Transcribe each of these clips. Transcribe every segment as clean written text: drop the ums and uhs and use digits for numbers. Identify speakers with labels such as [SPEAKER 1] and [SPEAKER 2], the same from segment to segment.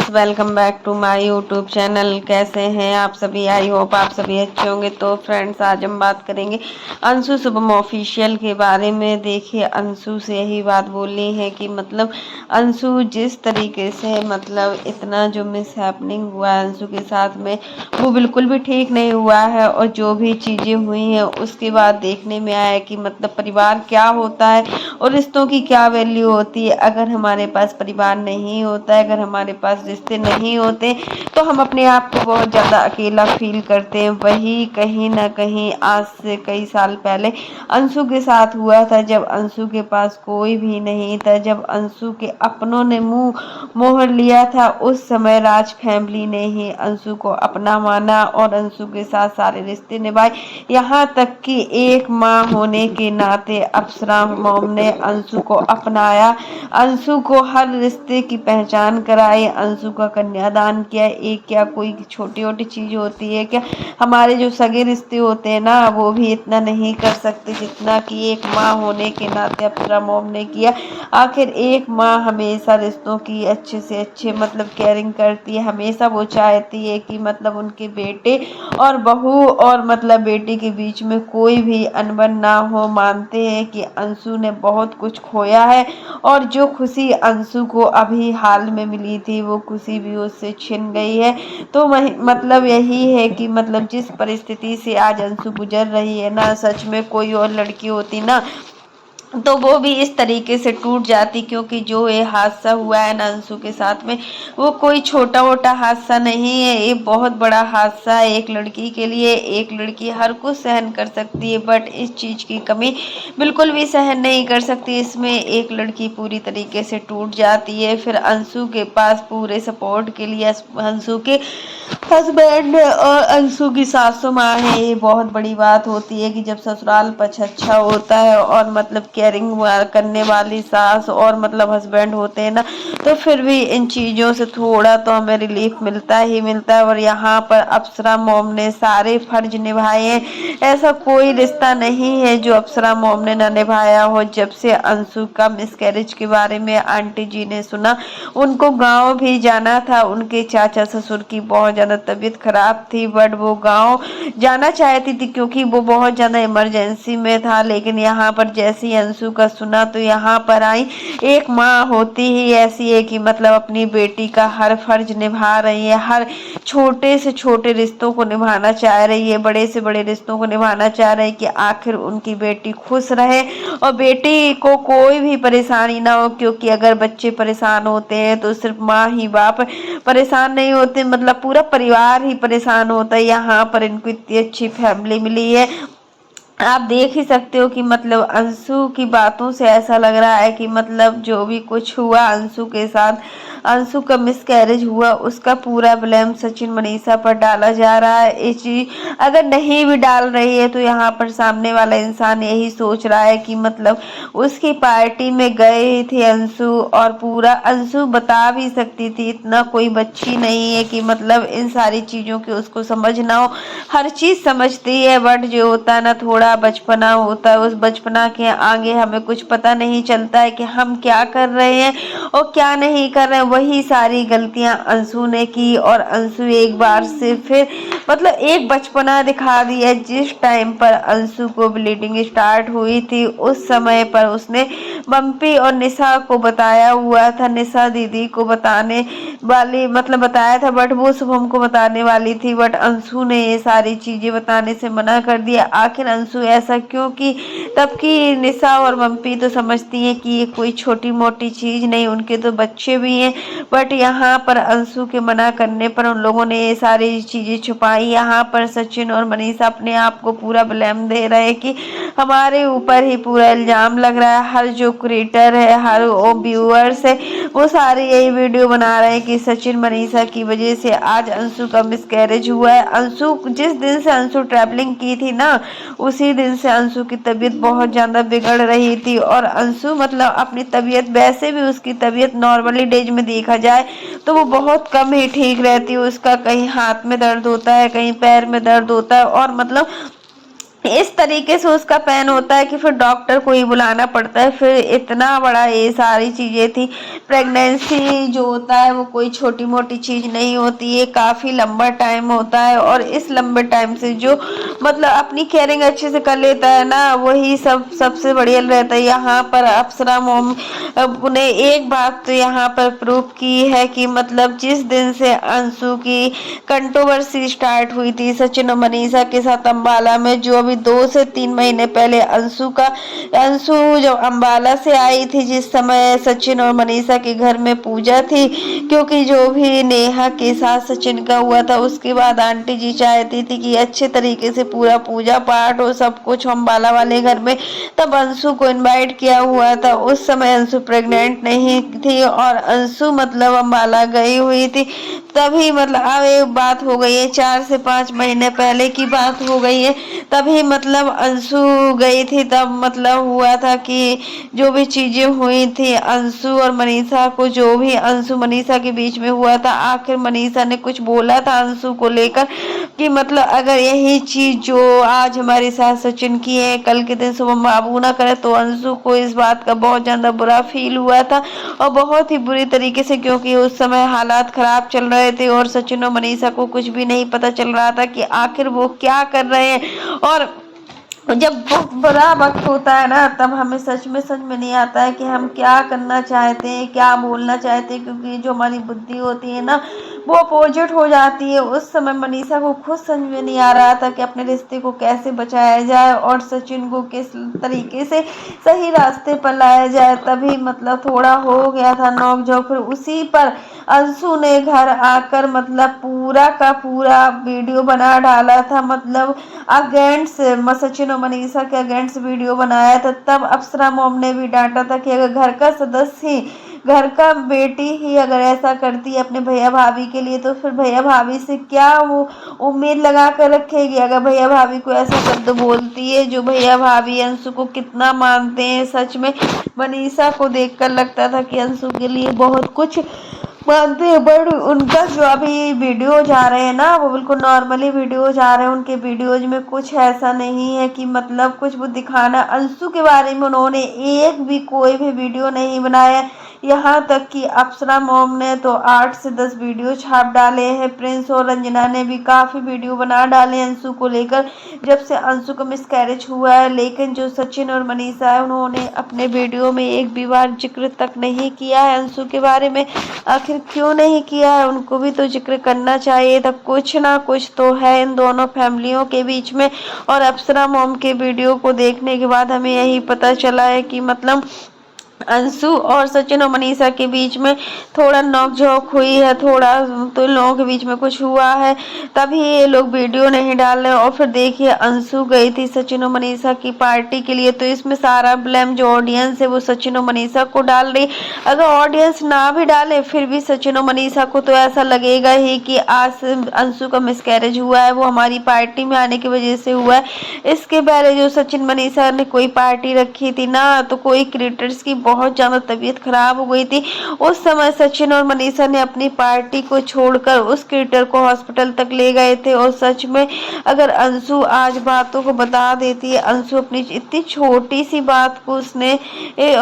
[SPEAKER 1] Friends, welcome back to my YouTube channel. कैसे हैं आप सभी? आई होप आप सभी अच्छे होंगे। तो फ्रेंड्स, आज हम बात करेंगे अंशु शुभम ऑफिशियल के बारे में। देखिए, अंशु से यही बात बोलनी है कि मतलब अंशु जिस तरीके से मतलब इतना जो मिस हैपनिंग हुआ है अंशु के साथ में, वो बिल्कुल भी ठीक नहीं हुआ है। और जो भी चीज़ें हुई हैं उसके बाद देखने में आया कि मतलब परिवार क्या होता है और रिश्तों की क्या वैल्यू होती है। अगर हमारे पास परिवार नहीं होता है, अगर हमारे पास रिश्ते नहीं होते, तो हम अपने आप को बहुत ज़्यादा अकेला फील करते हैं। वही कहीं ना कहीं आज से कई साल पहले अंशु के साथ हुआ था, जब अंशु के पास कोई भी नहीं था, जब अंशु के अपनों ने मुंह मोहर लिया था। उस समय राज फैमिली ने ही अंशु को अपना माना और अंशु के साथ सारे रिश्ते निभाए। यहाँ तक कि एक माँ होने के नाते अप्सरा मॉम ने अंशु को अपनाया, अंशु को हर रिश्ते की पहचान कराई, अंशु का कन्यादान किया। एक क्या कोई छोटी छोटी चीज होती है क्या? हमारे जो सगे रिश्ते होते हैं ना, वो भी इतना नहीं कर सकते जितना कि एक माँ होने के नाते अप्सरा मॉम ने किया। आखिर एक माँ हमेशा रिश्तों की अच्छे से अच्छे मतलब केयरिंग करती है। हमेशा वो चाहती है कि मतलब उनके बेटे और बहू और मतलब बेटे के बीच में कोई भी अनबन ना हो। मानते हैं कि अंशु ने बहुत कुछ खोया है और जो खुशी अंशु को अभी हाल में मिली थी, वो खुशी भी उससे छिन गई है। तो मतलब यही है कि मतलब जिस परिस्थिति से आज अंशु गुजर रही है ना, सच में कोई और लड़की होती ना तो वो भी इस तरीके से टूट जाती। क्योंकि जो ये हादसा हुआ है ना अंशु के साथ में, वो कोई छोटा मोटा हादसा नहीं है, ये बहुत बड़ा हादसा है एक लड़की के लिए। एक लड़की हर कुछ सहन कर सकती है, बट इस चीज की कमी बिल्कुल भी सहन नहीं कर सकती। इसमें एक लड़की पूरी तरीके से टूट जाती है। फिर अंशु के पास पूरे सपोर्ट के लिए अंशु के हस्बैंड और अंशु की सासू माँ है। ये बहुत बड़ी बात होती है कि जब ससुराल पक्ष अच्छा होता है और मतलब केयरिंग करने वाली सास और मतलब हस्बैंड होते हैं ना, तो फिर भी इन चीज़ों से थोड़ा तो हमें रिलीफ मिलता ही मिलता है। और यहाँ पर अप्सरा मॉम ने सारे फर्ज निभाए हैं। ऐसा कोई रिश्ता नहीं है जो अप्सरा मॉम ने न निभाया हो। जब से अंशु का मिसकैरेज के बारे में आंटी जी ने सुना, उनको गांव भी जाना था। उनके चाचा ससुर की बहुत ज़्यादा तबीयत खराब थी, बट वो गांव जाना चाहती थी क्योंकि वो बहुत ज़्यादा इमरजेंसी में था। लेकिन यहाँ पर जैसे ही अंशु का सुना तो यहाँ पर आई। एक माँ होती ही ऐसी है कि मतलब अपनी बेटी का हर फर्ज निभा रही है, हर छोटे से छोटे रिश्तों को निभाना चाह रही है, बड़े से बड़े रिश्तों को निभाना चाह रही है कि आखिर उनकी बेटी खुश रहे और बेटी को कोई भी परेशानी ना हो। क्योंकि अगर बच्चे परेशान होते हैं तो सिर्फ माँ ही बाप परेशान नहीं होते, मतलब पूरा परिवार ही परेशान होता है। यहाँ पर इनको इतनी अच्छी फैमिली मिली है। आप देख ही सकते हो कि मतलब अंशु की बातों से ऐसा लग रहा है कि मतलब जो भी कुछ हुआ अंशु के साथ, अंशु का मिसकैरेज हुआ, उसका पूरा ब्लेम सचिन मनीषा पर डाला जा रहा है। ये चीज अगर नहीं भी डाल रही है तो यहाँ पर सामने वाला इंसान यही सोच रहा है कि मतलब उसकी पार्टी में गए थे अंशु और पूरा अंशु बता भी सकती थी। इतना कोई बच्ची नहीं है कि मतलब इन सारी चीज़ों की उसको समझ ना हो, हर चीज़ समझती है। बट जो होता है ना, थोड़ा बचपना होता है, उस बचपना के आगे हमें कुछ पता नहीं चलता है कि हम क्या कर रहे हैं और क्या नहीं कर रहे हैं। वही सारी गलतियां अंशु ने की और अंशु एक बार से फिर मतलब एक बचपना दिखा दिया। जिस टाइम पर अंशु को ब्लीडिंग स्टार्ट हुई थी, उस समय पर उसने बम्पी और निशा को बताया हुआ था, निशा दीदी को बताने वाली मतलब बताया था, बट वो शुभम को बताने वाली थी। बट अंशु ने ये सारी चीजें बताने से मना कर दिया। आखिर अंशु ऐसा क्यों? कि तब की निशा और बम्पी तो समझती हैं कि ये कोई छोटी मोटी चीज नहीं, उनके तो बच्चे भी हैं। बट यहाँ पर अंशु के मना करने पर उन लोगों ने ये सारी चीजें छुपाई। यहाँ पर सचिन और मनीषा अपने आप को पूरा ब्लेम दे रहे हैं कि हमारे ऊपर ही पूरा इल्जाम लग रहा है। हर जो क्रिएटर है, हर वो व्यूअर्स है, वो सारे यही वीडियो बना रहे हैं कि सचिन मनीषा की वजह से आज अंशु का मिसकैरेज हुआ है। अंशु जिस दिन से अंशु ट्रैवलिंग की थी ना, उसी दिन से अंशु की तबीयत बहुत ज़्यादा बिगड़ रही थी। और अंशु मतलब अपनी तबीयत, वैसे भी उसकी तबीयत नॉर्मली डेज में देखा जाए तो वो बहुत कम ही ठीक रहती है। उसका कहीं हाथ में दर्द होता है, कहीं पैर में दर्द होता है और मतलब इस तरीके से उसका पैन होता है कि फिर डॉक्टर को ही बुलाना पड़ता है। फिर इतना बड़ा ये सारी चीजें थी। प्रेगनेंसी जो होता है वो कोई छोटी मोटी चीज नहीं होती है, काफी लंबा टाइम होता है। और इस लंबे टाइम से जो मतलब अपनी केयरिंग अच्छे से कर लेता है ना, वही सबसे बढ़िया रहता है। यहाँ पर अप्सरा मोम ने एक बात तो यहाँ पर प्रूव की है कि मतलब जिस दिन से अंशु की कंट्रोवर्सी स्टार्ट हुई थी सचिन और मनीषा के साथ अम्बाला में, जो अभी 2 से 3 महीने पहले अंशु जब अम्बाला से आई थी, जिस समय सचिन और मनीषा के घर में पूजा थी, क्योंकि जो भी नेहा के साथ सचिन का हुआ था उसके बाद आंटी जी चाहती थी कि अच्छे तरीके से पूरा पूजा पाठ और सब कुछ अम्बाला वाले घर में, तब अंशु को इनवाइट किया हुआ था। उस समय अंशु प्रेग्नेंट नहीं थी और अंशु मतलब अम्बाला गई हुई थी। तभी मतलब अब एक बात हो गई है, 4 से 5 महीने पहले की बात हो गई है। तभी मतलब अंशु गई थी, तब मतलब हुआ था कि जो भी चीजें हुई थी अंशु और मनीषा को, जो भी अंशु मनीषा के बीच में हुआ था, आखिर मनीषा ने कुछ बोला था अंशु को लेकर कि मतलब अगर यही चीज जो आज हमारे साथ सचिन की है, कल के दिन सुबह बाबू ना करे, तो अंशु को इस बात का बहुत ज्यादा बुरा फील हुआ था और बहुत ही बुरी तरीके से, क्योंकि उस समय हालात खराब चल रहे थे और सचिन और मनीषा को कुछ भी नहीं पता चल रहा था कि आखिर वो क्या कर रहे हैं। और जब बहुत बुरा वक्त होता है ना, तब हमें सच में नहीं आता है कि हम क्या करना चाहते हैं, क्या बोलना चाहते हैं, क्योंकि जो हमारी बुद्धि होती है ना वो अपोजिट हो जाती है। उस समय मनीषा को खुद समझ में नहीं आ रहा था कि अपने रिश्ते को कैसे बचाया जाए और सचिन को किस तरीके से सही रास्ते पर लाया जाए। तभी मतलब थोड़ा हो गया था नोक-झोंक। फिर उसी पर अंशु ने घर आकर मतलब पूरा का पूरा वीडियो बना डाला था, मतलब अगेंस्ट सचिन और मनीषा के अगेंस्ट वीडियो बनाया था। तब अप्सरा मोम ने भी डांटा था कि अगर घर का सदस्य ही, घर का बेटी ही अगर ऐसा करती है अपने भैया भाभी के लिए, तो फिर भैया भाभी से क्या वो उम्मीद लगा कर रखेगी। अगर भैया भाभी को ऐसा शब्द बोलती है, जो भैया भाभी अंशु को कितना मानते हैं, सच में मनीषा को देखकर लगता था कि अंशु के लिए बहुत कुछ मानते हैं। बट उनका जो अभी वीडियो जा रहे हैं ना, वो बिल्कुल नॉर्मली वीडियो जा रहे हैं। उनके वीडियोज में कुछ ऐसा नहीं है कि मतलब कुछ वो दिखाना। अंशु के बारे में उन्होंने एक भी कोई भी वीडियो नहीं बनाया। यहाँ तक कि अप्सरा मोम ने तो 8 से 10 वीडियो छाप डाले हैं। प्रिंस और रंजना ने भी काफ़ी वीडियो बना डाले अंशु को लेकर, जब से अंशु का मिसकैरेज हुआ है। लेकिन जो सचिन और मनीषा है, उन्होंने अपने वीडियो में एक भी बार जिक्र तक नहीं किया है अंशु के बारे में। आखिर क्यों नहीं किया है? उनको भी तो जिक्र करना चाहिए था। कुछ ना कुछ तो है इन दोनों फैमिलियों के बीच में। और अप्सरा मोम के वीडियो को देखने के बाद हमें यही पता चला है कि मतलब अंशु और सचिन और मनीषा के बीच में थोड़ा नोक-झोंक हुई है, थोड़ा तो इन लोगों के बीच में कुछ हुआ है, तभी ये लोग वीडियो नहीं डाल रहे। और फिर देखिए अंशु गई थी सचिन और मनीषा की पार्टी के लिए, तो इसमें सारा ब्लेम जो ऑडियंस है वो सचिन और मनीषा को डाल रही। अगर ऑडियंस ना भी डाले फिर भी सचिन और मनीषा को तो ऐसा लगेगा ही कि आज अंशु का मिसकैरेज हुआ है, वो हमारी पार्टी में आने की वजह से हुआ है। इसके पहले जो सचिन मनीषा ने कोई पार्टी रखी थी ना, तो कोई क्रिएटर्स की बहुत ज़्यादा तबीयत खराब हो गई थी। उस समय सचिन और मनीषा ने अपनी पार्टी को छोड़कर उस क्रिएटर को हॉस्पिटल तक ले गए थे। और सच में अगर अंशु आज बातों को बता देती है, अंशु अपनी इतनी छोटी सी बात को उसने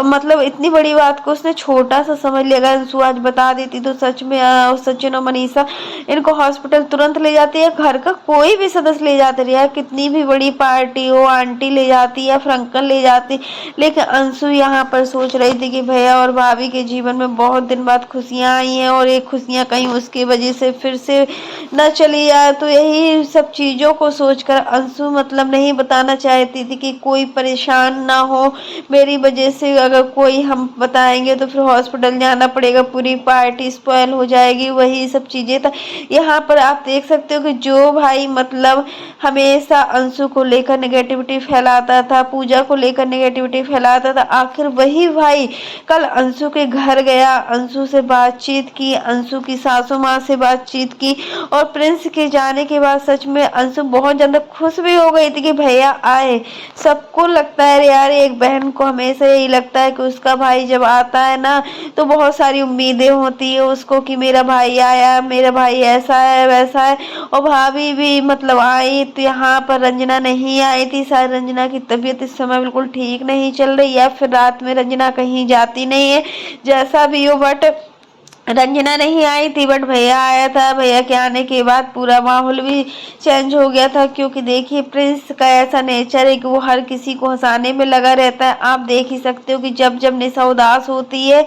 [SPEAKER 1] मतलब इतनी बड़ी बात को उसने छोटा सा समझ लिया। अगर अंशु आज बता देती तो सच में सचिन और मनीषा इनको हॉस्पिटल तुरंत ले जाती है, घर का कोई भी सदस्य ले जाते रहे, कितनी भी बड़ी पार्टी हो, आंटी ले जाती या फिर अंकल ले जाती। लेकिन अंशु यहाँ पर सोच रही थी कि भैया और भाभी के जीवन में बहुत दिन बाद खुशियाँ आई हैं और ये खुशियाँ कहीं उसकी वजह से फिर से न चली जाए। तो यही सब चीज़ों को सोचकर अंशु मतलब नहीं बताना चाहती थी कि कोई परेशान ना हो मेरी वजह से। अगर कोई हम बताएंगे तो फिर हॉस्पिटल जाना पड़ेगा, पूरी पार्टी स्पॉइल हो जाएगी, वही सब चीज़ें था। यहाँ पर आप देख सकते हो कि जो भाई मतलब हमेशा अंशु को लेकर नेगेटिविटी फैलाता था, पूजा को लेकर नेगेटिविटी फैलाता था, आखिर वही भाई कल अंशु के घर गया, अंशु से बातचीत की, अंशु की सासू माँ से बातचीत की। और प्रिंस के जाने के बाद सच में अंशु बहुत ज़्यादा खुश भी हो गई थी कि भैया आए। सबको लगता है यार, एक बहन को हमेशा यही लगता है कि उसका भाई जब आता है ना तो बहुत सारी उम्मीदें होती है उसको कि मेरा भाई आया, मेरा भाई ऐसा है वैसा है। और भाभी भी मतलब आई तो यहाँ पर रंजना नहीं आई थी। शायद रंजना की तबीयत इस समय बिल्कुल ठीक नहीं चल रही है, फिर रात में रंजना कहीं जाती नहीं है, जैसा भी हो। बट रंजना नहीं आई थी, बट भैया आया था। भैया के आने के बाद पूरा माहौल भी चेंज हो गया था, क्योंकि देखिए प्रिंस का ऐसा नेचर है कि वो हर किसी को हंसाने में लगा रहता है। आप देख ही सकते हो कि जब जब निशा उदास होती है,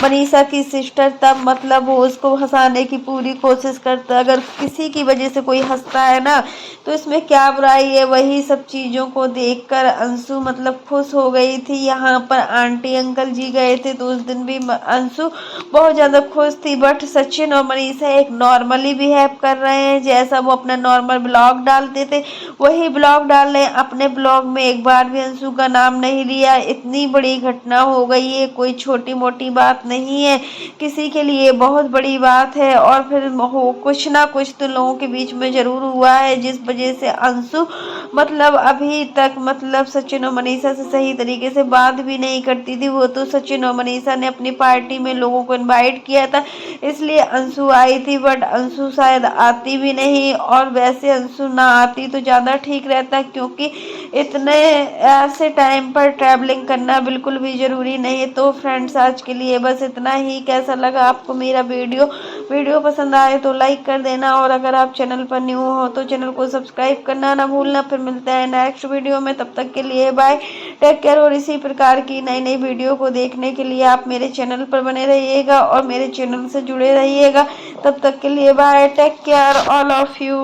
[SPEAKER 1] मनीषा की सिस्टर, तब मतलब वो उसको हंसाने की पूरी कोशिश करता है। अगर किसी की वजह से कोई हंसता है ना, तो इसमें क्या बुराई है। वही सब चीज़ों को देखकर अंशु मतलब खुश हो गई थी। यहाँ पर आंटी अंकल जी गए थे तो उस दिन भी अंशु बहुत ज़्यादा खुश थी। बट सचिन और मनीषा एक नॉर्मली बिहेव कर रहे हैं, जैसा वो अपना नॉर्मल ब्लॉग डालते थे वही ब्लॉग डाल रहे हैं। अपने ब्लॉग में एक बार भी अंशु का नाम नहीं लिया। इतनी बड़ी घटना हो गई है, कोई छोटी मोटी बात नहीं है, किसी के लिए बहुत बड़ी बात है। और फिर हो कुछ ना कुछ तो लोगों के बीच में जरूर हुआ है, जिस वजह से अंशु मतलब अभी तक मतलब सचिन और मनीषा से सही तरीके से बात भी नहीं करती थी। वो तो सचिन और मनीषा ने अपनी पार्टी में लोगों को इनवाइट किया था, इसलिए अंशु आई थी। बट अंशु शायद आती भी नहीं, और वैसे अंशु ना आती तो ज़्यादा ठीक रहता, क्योंकि इतने ऐसे टाइम पर ट्रैवलिंग करना बिल्कुल भी ज़रूरी नहीं है। तो फ्रेंड्स आज के लिए बस इतना ही। कैसा लगा आपको मेरा वीडियो पसंद आए तो लाइक कर देना, और अगर आप चैनल पर न्यू हो तो चैनल को सब्सक्राइब करना ना भूलना। फिर मिलते हैं नेक्स्ट वीडियो में, तब तक के लिए बाय, टेक केयर। और इसी प्रकार की नई नई वीडियो को देखने के लिए आप मेरे चैनल पर बने रहिएगा और मेरे चैनल से जुड़े रहिएगा। तब तक के लिए bye, take care all of you.